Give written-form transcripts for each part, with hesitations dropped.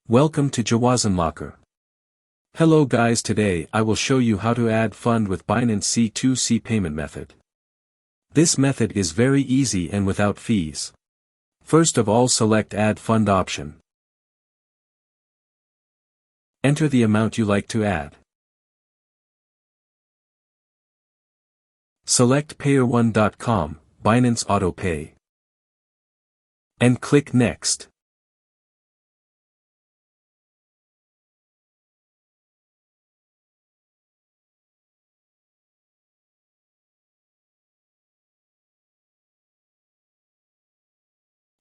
Welcome to Jawaazunlocker. Hello guys, today I will show you how to add fund with Binance C2C payment method. This method is very easy and without fees. First of all, select Add Fund option. Enter the amount you like to add. Select Payer1.com, Binance Auto Pay. And click Next.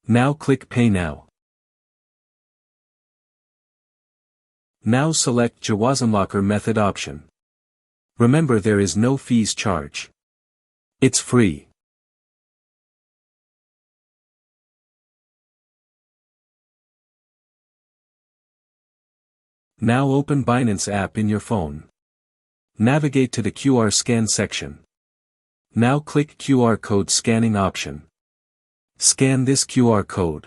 Now click Pay Now. Now select Jawaazunlocker method option. Remember, there is no fees charge. It's free. Now open Binance app in your phone. Navigate to the QR scan section. Now click QR code scanning option. Scan this QR code.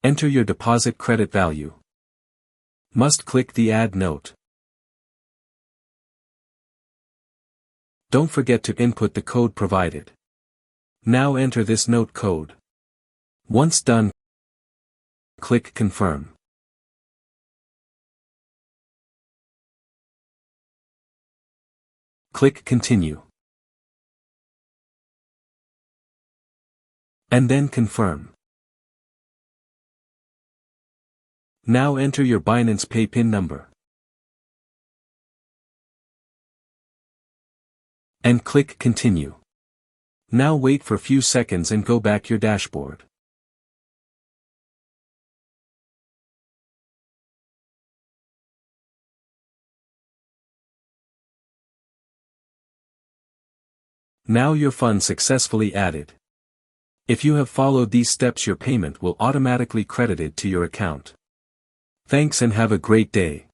Enter your deposit credit value. Must click the Add Note. Don't forget to input the code provided. Now enter this note code. Once done, click Confirm. Click Continue. And then Confirm. Now enter your Binance Pay PIN number. And click Continue. Now wait for a few seconds and go back your dashboard. Now your fund successfully added. If you have followed these steps, your payment will automatically credited to your account. Thanks and have a great day.